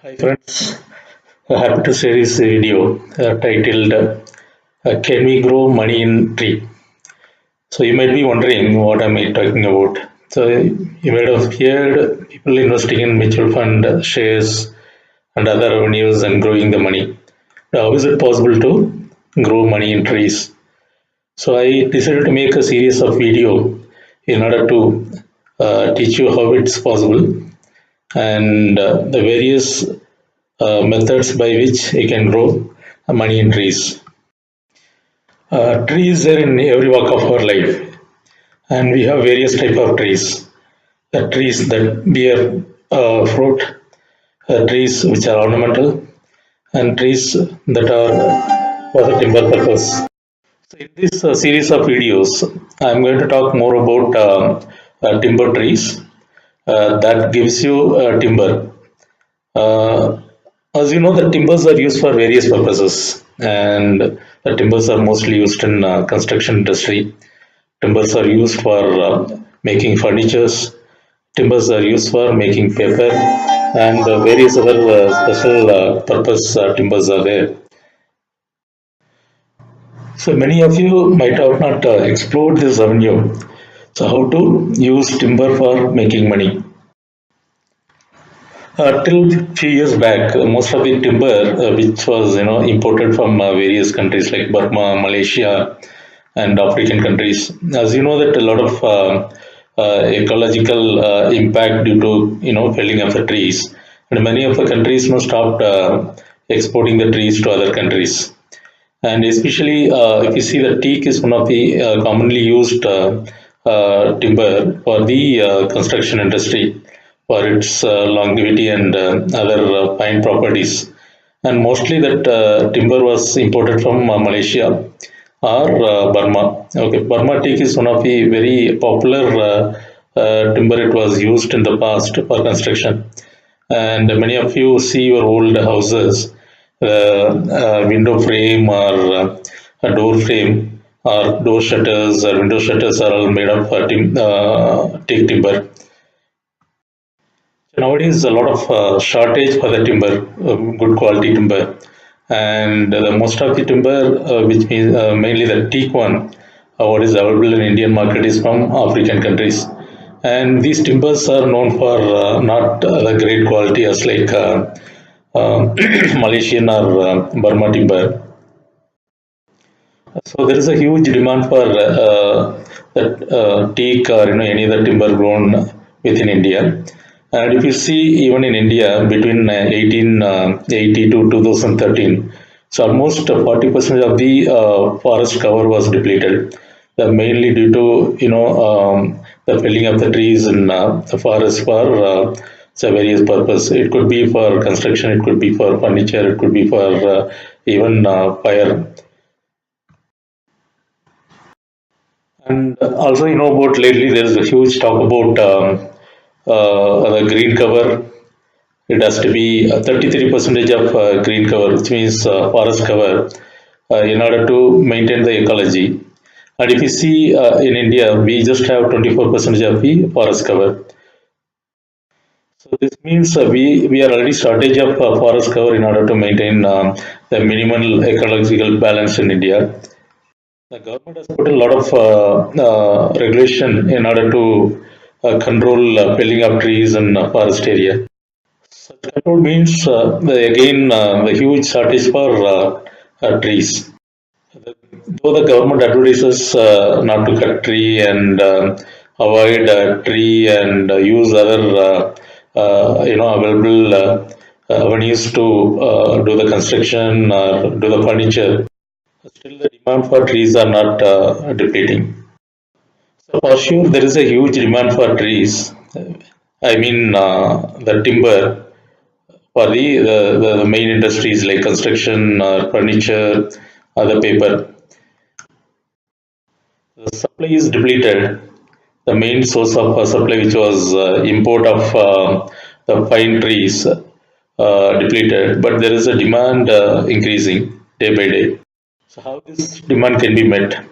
Hi friends, happy to share this video titled Can We Grow Money in Tree? So you might be wondering what am I talking about. So you might have heard people investing in mutual fund shares and other revenues and growing the money. Now, how is it possible to grow money in trees? So I decided to make a series of video in order to teach you how it's possible and the various methods by which you can grow money in trees. Trees are in every walk of our life, and we have various type of trees. Trees that bear fruit, trees which are ornamental, and trees that are for the timber purpose. So in this series of videos, I'm going to talk more about timber trees. That gives you timber. Uh, as you know, the timbers are used for various purposes, and the timbers are mostly used in construction industry. Timbers are used for making furnitures. Timbers are used for making paper, and various other special purpose timbers are there. So many of you might have not explored this avenue. So how to use timber for making money? Till few years back, most of the timber which was imported from various countries like Burma, Malaysia, and African countries. As you know that a lot of ecological impact due to felling of the trees, and many of the countries now stopped exporting the trees to other countries. And especially if you see the teak is one of the commonly used timber for the construction industry for its longevity and other pine properties. And mostly that timber was imported from Malaysia or Burma. Okay, Burma teak is one of the very popular timber. It was used in the past for construction, and many of you see your old houses, window frame or a door frame or door shutters or window shutters are all made of teak timber. So nowadays, a lot of shortage for the timber, good quality timber, and most of the timber, which means mainly the teak one, what is available in Indian market is from African countries, and these timbers are known for not the great quality as like Malaysian or Burma timber. So there is a huge demand for that teak or any other timber grown within India. And if you see even in India between 1880 to 2013, so almost 40% of the forest cover was depleted. Mainly due to the felling of the trees in the forest for various purpose. It could be for construction, it could be for furniture, it could be for even fire. And also, about lately there is a huge talk about the green cover. It has to be 33 percentage of green cover, which means forest cover, in order to maintain the ecology. And if you see in India, we just have 24 percentage of the forest cover. So this means we are already shortage of forest cover in order to maintain the minimal ecological balance in India. The government has put a lot of regulation in order to control felling of trees in forest area. Such control means the huge shortage for trees. Though the government advertises not to cut tree and avoid tree and use other available avenues to do the construction or do the furniture, still the demand for trees are not depleting. So for sure, there is a huge demand for trees. I mean, the timber for the main industries like construction, furniture, other paper. The supply is depleted. The main source of supply, which was import of the pine trees, depleted. But there is a demand increasing day by day. So how this demand can be met?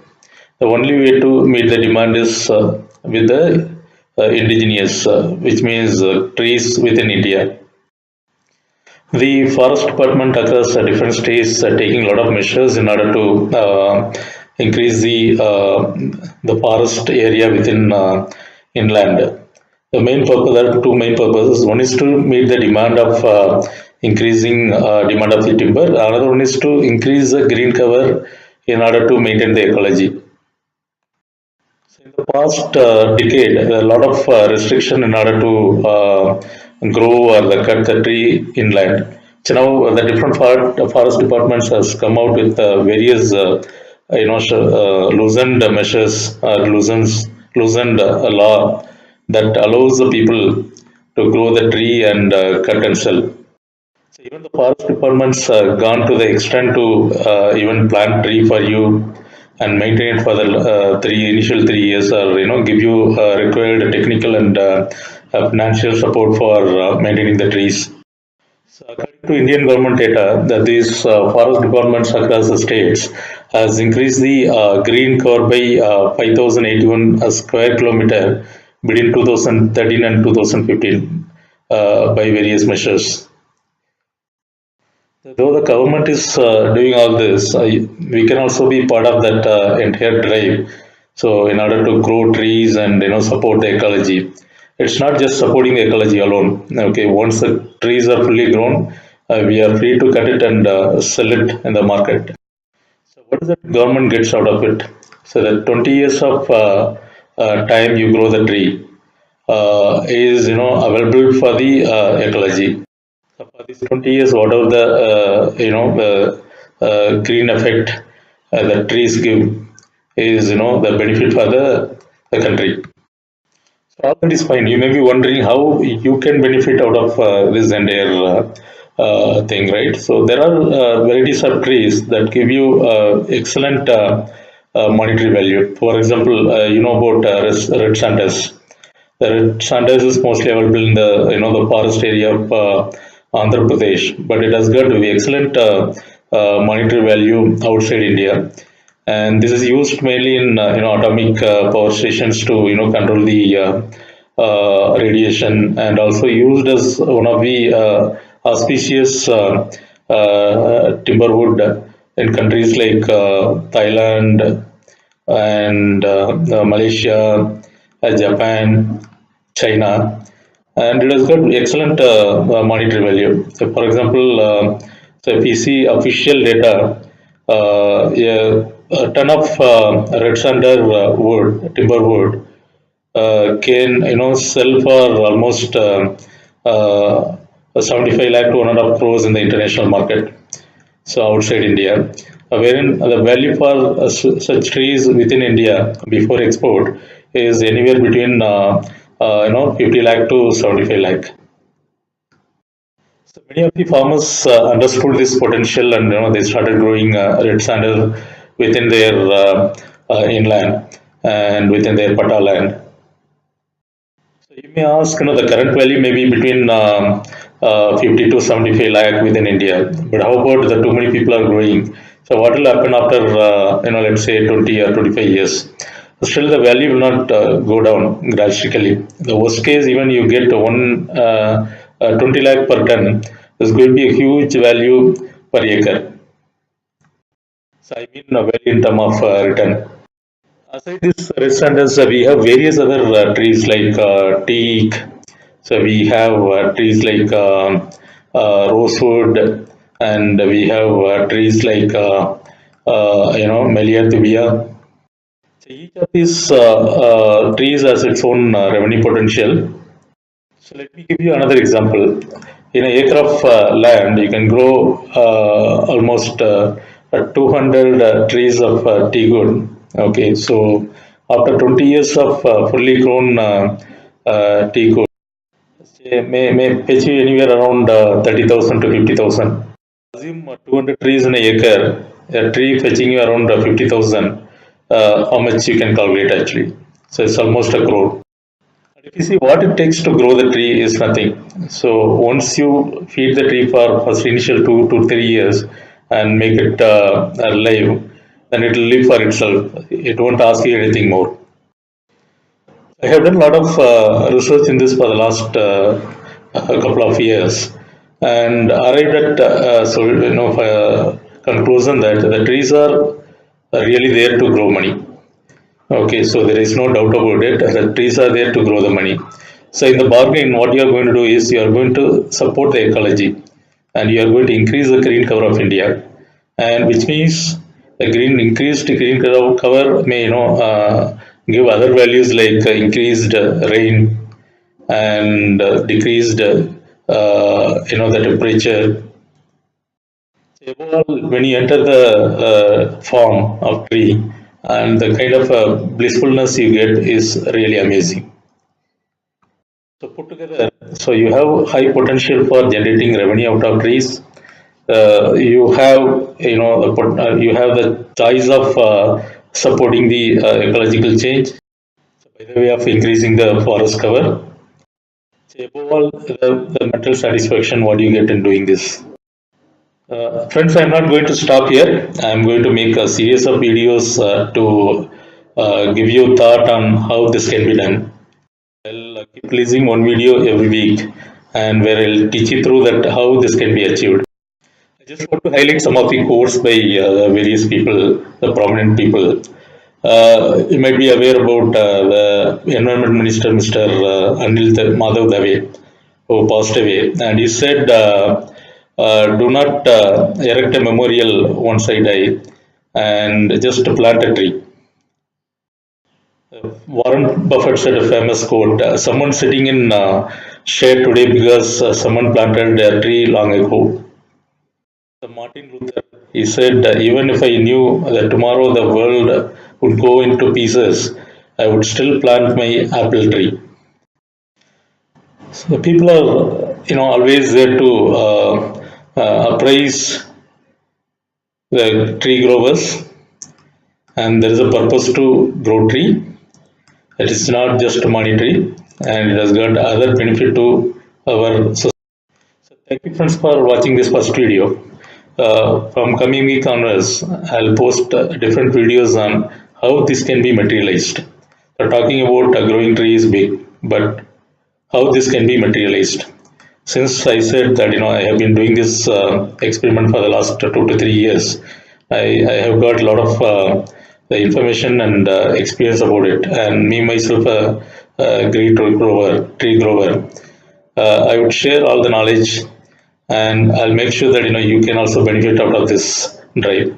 The only way to meet the demand is with the indigenous, which means trees within India. The forest department across different states are taking a lot of measures in order to increase the forest area within inland. The main purpose, there are two main purposes. One is to meet the demand of increasing demand of the timber. Another one is to increase the green cover in order to maintain the ecology. So in the past decade, there are a lot of restriction in order to grow or cut the tree inland. So now the different forest departments has come out with various loosened measures or loosened law that allows the people to grow the tree and cut and sell. So even the forest departments gone to the extent to even plant tree for you and maintain it for the initial 3 years, or give you required technical and financial support for maintaining the trees. So according to Indian government data, that these forest departments across the states has increased the green cover by 5,081 square kilometer between 2013 and 2015 by various measures. Though the government is doing all this, we can also be part of that entire drive. So, in order to grow trees and support the ecology, it's not just supporting the ecology alone. Okay, once the trees are fully grown, we are free to cut it and sell it in the market. So, what does the government gets out of it? So, that 20 years of time you grow the tree is available for the ecology. So for these 20 years, whatever the green effect the trees give is the benefit for the country. So all that is fine. You may be wondering how you can benefit out of this entire thing, right? So there are varieties of trees that give you excellent monetary value. For example, you know about red sanders. The red sanders is mostly available in the the forest area of Andhra Pradesh, but it has got very excellent monetary value outside India, and this is used mainly in atomic power stations to control the radiation, and also used as one of the auspicious timber wood in countries like Thailand and Malaysia, Japan, China, and it has got excellent monetary value. So, for example, so if you see official data, a ton of red sander wood, timber wood, can sell for almost 75 lakh to 1.5 crores in the international market. So outside India, wherein the value for such trees within India before export is anywhere between 50 lakh to 75 lakh. So many of the farmers understood this potential, and they started growing red sandal within their inland and within their pata land. So you may ask, the current value may be between 50 to 75 lakh within India, but how about the too many people are growing? So what will happen after, let's say 20 or 25 years? Still, the value will not go down drastically. The worst case, even you get 20 lakh per ton, there's going to be a huge value per acre. So I mean, value in terms of return. Aside this red sandals, we have various other trees like teak. So we have trees like rosewood, and we have trees like Melia tibia. So each of these trees has its own revenue potential. So let me give you another example. In an acre of land, you can grow almost 200 trees of tea wood. Okay, so after 20 years of fully grown tea wood, may fetch you anywhere around 30,000 to 50,000. Assume 200 trees in an acre, a tree fetching you around 50,000. How much you can calculate actually? So it's almost a crore. If you see what it takes to grow the tree is nothing. So once you feed the tree for first initial 2 to 3 years and make it alive, then it will live for itself. It won't ask you anything more. I have done a lot of research in this for the last couple of years, and arrived at conclusion that the trees are really there to grow money. Okay, so there is no doubt about it. The trees are there to grow the money. So in the bargain, what you are going to do is you are going to support the ecology, and you are going to increase the green cover of India, and which means the green increased green cover may give other values like increased rain and decreased the temperature. Above all, when you enter the farm of tree, and the kind of blissfulness you get is really amazing. So put together, so you have high potential for generating revenue out of trees. You have you have the choice of supporting the ecological change by the way of increasing the forest cover. So above all, the mental satisfaction what you get in doing this. Friends, I'm not going to stop here. I'm going to make a series of videos to give you thought on how this can be done. I'll keep releasing one video every week, and where I'll teach you through that how this can be achieved. I just want to highlight some of the quotes by various people, the prominent people. You might be aware about the Environment Minister, Mr. Anil Madhav Dave, who passed away, and he said, "Do not erect a memorial once I die, and just plant a tree." Warren Buffett said a famous quote: "Someone sitting in shade today because someone planted a tree long ago." So Martin Luther, he said, "Even if I knew that tomorrow the world would go into pieces, I would still plant my apple tree." So people are, always there to appraise the tree growers, and there is a purpose to grow tree. It is not just monetary, and it has got other benefit to our society. So thank you friends for watching this first video. From coming week onwards, I'll post different videos on how this can be materialized. So talking about growing tree is big, but how this can be materialized. Since I said that I have been doing this experiment for the last 2 to 3 years, I have got a lot of the information and experience about it, and me myself a great tree grower. I would share all the knowledge, and I'll make sure that you can also benefit out of this drive.